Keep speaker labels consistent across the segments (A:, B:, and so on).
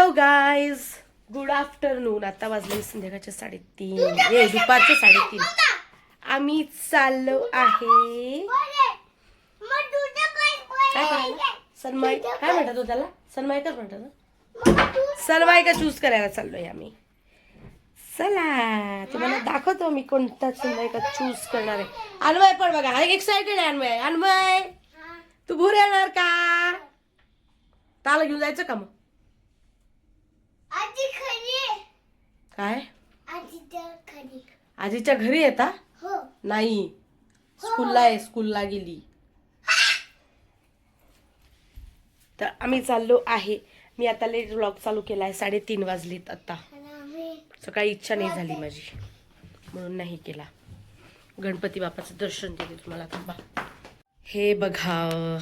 A: Hello guys, good afternoon. आता वाजले संध्याकाळचे 3:30, दुपारचे 3:30. आम्ही चाललो आहे. सनमाई काय म्हणतात हो त्याला? सनमायकर म्हणतात. सनमायका चूज करायला चाललोय आम्ही. चला तुम्हाला दाखवतो मी कोणता सनमायका चूज करणार आहे. अन्वय पण बघा एक्साइटेड आहे. अन्वय, अन्वय तू भूर येणार का? ताला घेऊन जायचं का मग? काय आजीच्या घरी येता? नाही, स्कूलला आहे, स्कूलला गेली. तर आम्ही चाललो आहे. मी आता लेट व्लॉग चालू केला आहे. 3:30 वाजलीत आता. सकाळी इच्छा नाही झाली माझी म्हणून नाही केला. गणपती बाप्पाचं दर्शन देते तुम्हाला. थांबा, हे बघा.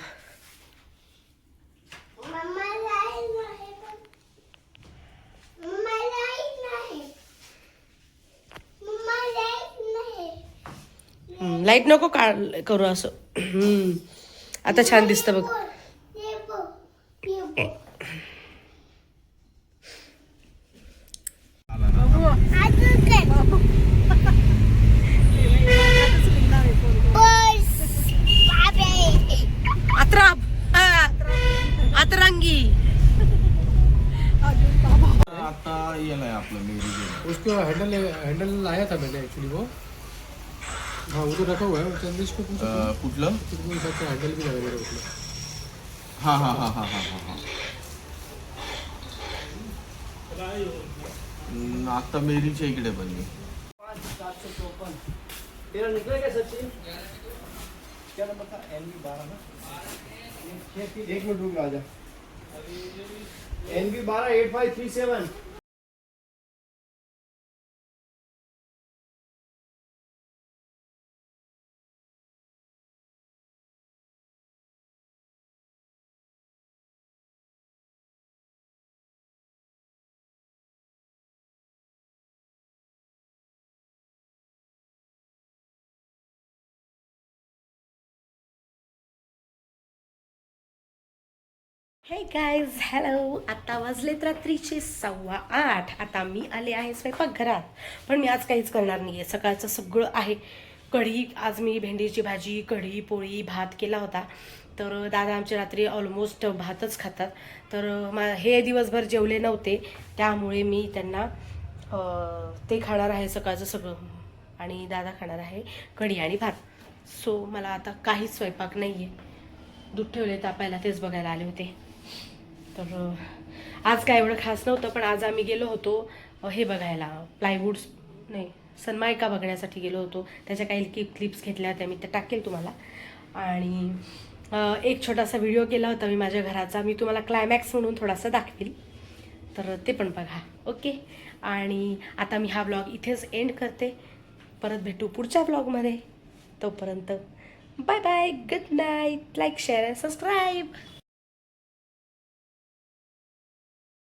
A: लाईट नको करू असं. आता छान दिसतं बघ. अतरंगी
B: आता ये ना आपलं मेरी
C: उसको हैंडल लाया था मैंने एक्चुअली वो. हाँ वो तो रखा हुआ है. चंदेश को
B: कुठलं
C: हैंडल भी लगा मेरे उसमें.
B: हाँ हाँ हाँ हाँ हाँ हाँ आता मेरीच्या इकडे बनली.
D: एक मिनट रुक राजा. NB12 8537.
A: हे गाईज, हॅलो. आता वाजलेत रात्रीचे 8:15. आता मी आले आहे स्वयंपाकघरात. पण मी आज काहीच करणार नाही आहे. सकाळचं सगळं आहे. कढी, आज मी भेंडीची भाजी, कढी, पोळी, भात केला होता. तर दादा आमचे रात्री ऑलमोस्ट भातच खातात. तर हे दिवसभर जेवले नव्हते, त्यामुळे मी त्यांना ते खाणार आहे सकाळचं सगळं. आणि दादा खाणार आहे कढी आणि भात. सो मला आता काहीच स्वयंपाक नाही आहे. दूध ठेवले तापायला, तेच बघायला आले होते. तर आज काय एवढं खास नव्हतं. पण आज आम्ही गेलो होतो हे बघायला, प्लायवूड्स नाही सनमायका बघण्यासाठी गेलो होतो. त्याच्या काही क्लिप्स घेतल्या होत्या, मी ते टाकेल तुम्हाला. आणि एक छोटासा व्हिडिओ केला होता मी माझ्या घराचा. मी तुम्हाला क्लायमॅक्स म्हणून थोडासा दाखवेल, तर ते पण बघा. ओके. आणि आता मी हा व्लॉग इथेच एंड करते. परत भेटू पुढच्या व्लॉगमध्ये. तोपर्यंत bye bye, good night. Like, share and subscribe.